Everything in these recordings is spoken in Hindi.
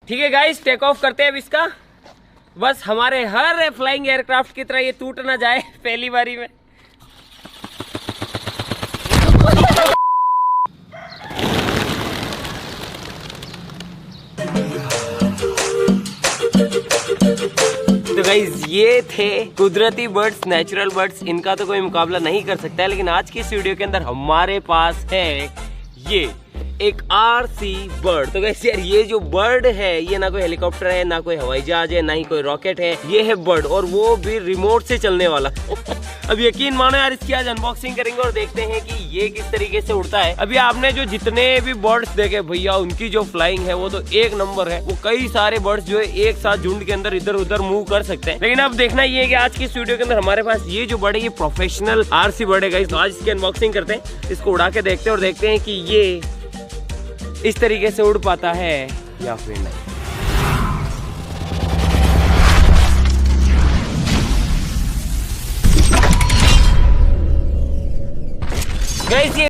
ठीक है गाइस, टेक ऑफ करते हैं अब इसका। बस हमारे हर फ्लाइंग एयरक्राफ्ट की तरह ये टूट ना जाए पहली बारी में। तो गाइस ये थे कुदरती बर्ड्स, नेचुरल बर्ड्स। इनका तो कोई मुकाबला नहीं कर सकता है, लेकिन आज की इस वीडियो के अंदर हमारे पास है ये एक आरसी बर्ड। तो गाइस यार ये जो बर्ड है ये ना कोई हेलीकॉप्टर है, ना कोई हवाई जहाज है, ना ही कोई रॉकेट है। ये है बर्ड, और वो भी रिमोट से चलने वाला। अब यकीन मानो यार, इसकी आज अनबॉक्सिंग करेंगे और देखते हैं कि ये किस तरीके से उड़ता है। अभी आपने जो जितने भी बर्ड्स देखे भैया, उनकी जो फ्लाइंग है वो तो एक नंबर है। वो कई सारे बर्ड्स जो है एक साथ झुंड के अंदर इधर उधर मूव कर सकते हैं। लेकिन अब देखना ये है कि आज की इस वीडियो के अंदर हमारे पास ये जो बर्ड है ये प्रोफेशनल आरसी बर्ड है गाइस। तो आज इसकी अनबॉक्सिंग करते हैं, इसको उड़ा के देखते हैं और देखते हैं कि ये इस तरीके से उड़ पाता है या फिर नहीं। गाइस ये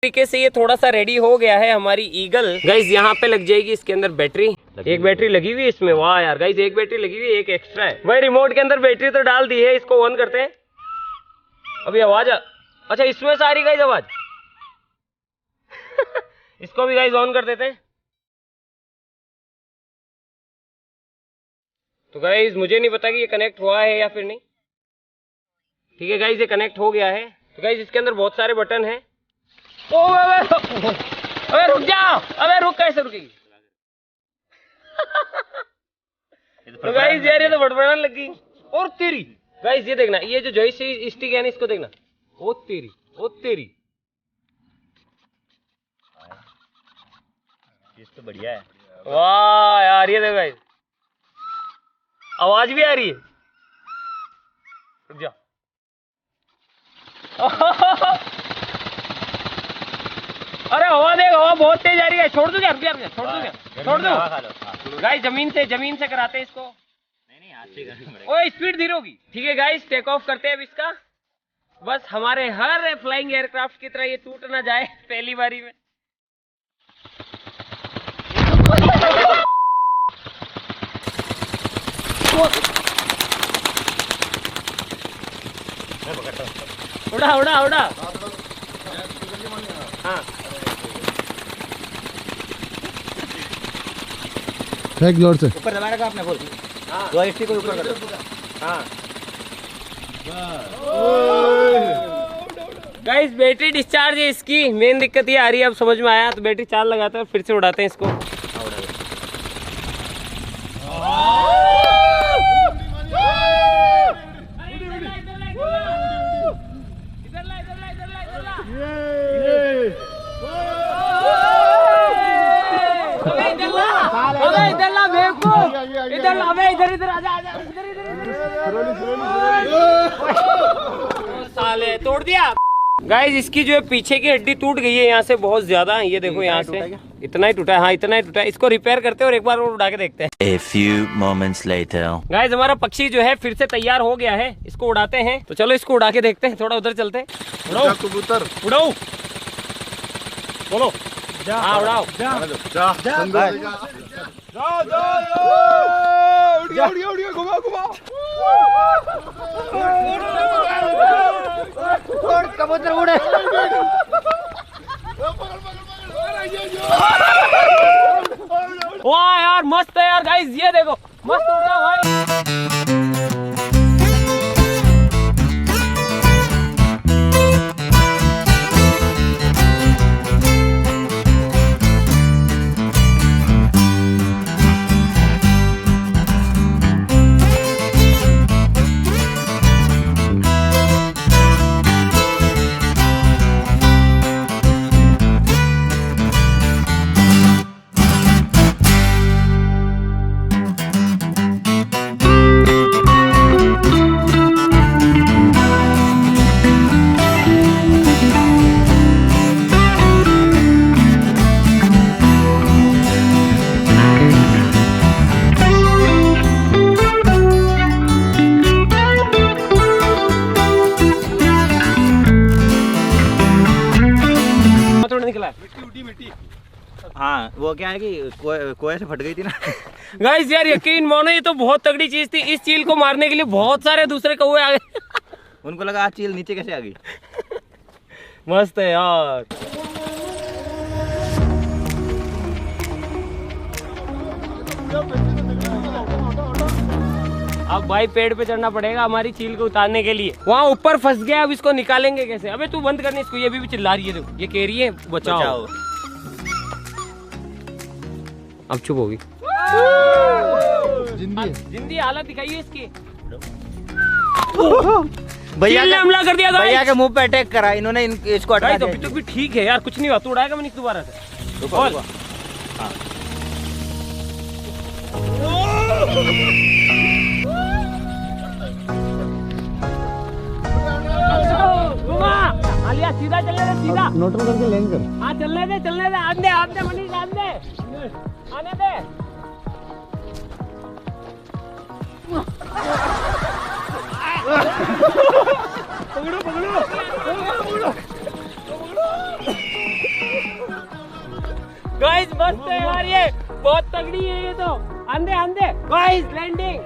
तरीके से ये थोड़ा सा रेडी हो गया है हमारी ईगल। गाइस यहाँ पे लग जाएगी इसके अंदर बैटरी। एक बैटरी लगी हुई है इसमें। वाह यार गाइस, एक बैटरी लगी हुई है, एक एक्स्ट्रा है। भाई रिमोट के अंदर बैटरी तो डाल दी है, इसको ऑन करते हैं। अभी आवाज अच्छा इसमें से आ रही गाइस आवाज। इसको भी गाइस ऑन कर देते हैं। तो गाइस मुझे नहीं पता कि ये कनेक्ट हुआ है या फिर नहीं। ठीक है गाइस, ये कनेक्ट हो गया है। तो गाइस इसके अंदर बहुत सारे बटन है। ओ अबे रुक जाओ, अबे रुक, कैसे रुकेगी? तो गाइस यार ये तो बड़बड़ाने लगी। और तेरी गाइस ये देखना, ये जो जॉय स्टिक है ना, इसको देखना। ओ तेरी, ओ तेरी, ये तो बढ़िया है। वाह यार ये देखो गाइस, आवाज भी आ रही है। रुक जा। अरे हवा देख, हवा बहुत तेज आ रही है। छोड़ दूं क्या? छोड़ दूं क्या? छोड़ दूं? गाइस जमीन से कराते हैं इसको। नहीं हाथ से करना पड़ेगा। ओए स्पीड धीरे होगी। ठीक है गाइस, टेक ऑफ करते हैं अब इसका। बस हमारे हर फ्लाइंग एयरक्राफ्ट की तरह ये टूट ना जाए पहली बारी में। उड़ा उड़ा उड़ा। हाँ फेंक जोर से। ऊपर दबाएगा आपने बोल। हाँ जॉयस्टिक को ऊपर कर दो। हाँ गाइस बैटरी डिस्चार्ज है इसकी, मेन दिक्कत ये आ रही है, अब समझ में आया। तो बैटरी चार्ज लगाते हैं, फिर से उड़ाते हैं इसको। इधर आजा, साले तोड़ दिया। गाइस इसकी जो है पीछे की हड्डी टूट गई है यहाँ से बहुत ज्यादा, ये देखो यहाँ से इतना ही टूटा है। हाँ इतना ही टूटा है, इसको रिपेयर करते हैं और एक बार और उड़ा के देखते हैं। A few moments later. Guys हमारा पक्षी जो है फिर से तैयार हो गया है, इसको उड़ाते हैं। तो चलो इसको उड़ा के देखते हैं, थोड़ा उधर चलते हैं। उड़ाओ कबूतर, उड़ाओ, बोलो हाँ उड़ाओ। कबूतर उड़े। वाह यार मस्त है यार गाइस, ये देखो मस्त उड़ रहा है भाई। हाँ वो क्या है कि कोए से फट गई थी ना। गाइस यार यकीन मानो ये तो बहुत तगड़ी चीज थी। इस चील को मारने के लिए बहुत सारे दूसरे कौवे आ गए। उनको लगा चील नीचे कैसे आ गई। मस्त है यार। अब भाई पेड़ पे चढ़ना पड़ेगा हमारी चील को उतारने के लिए। वहाँ ऊपर फंस गया, अब इसको निकालेंगे कैसे? अबे तू बंद करने इसको, ये भी चिल्ला रही है। देखो ये कह रही है बचाओ। अब चुप होगी। जिंदी हालत दिखाइए इसकी। भैया ने हमला कर दिया, भैया के मुंह पे अटैक करा इन्होंने, इसको हटा दिया। तो भी ठीक है यार, कुछ नहीं हुआ। तू उड़ाएगा मैंने दोबारा से। आलिया सीधा चलने दे, सीधा न्यूट्रल करके लैंड कर। हाँ चलने दे आने मनीष आने दे। पकड़ो। गाइस मस्त है यार, ये बहुत तगड़ी है ये तो। आंदे गाइस, लैंडिंग।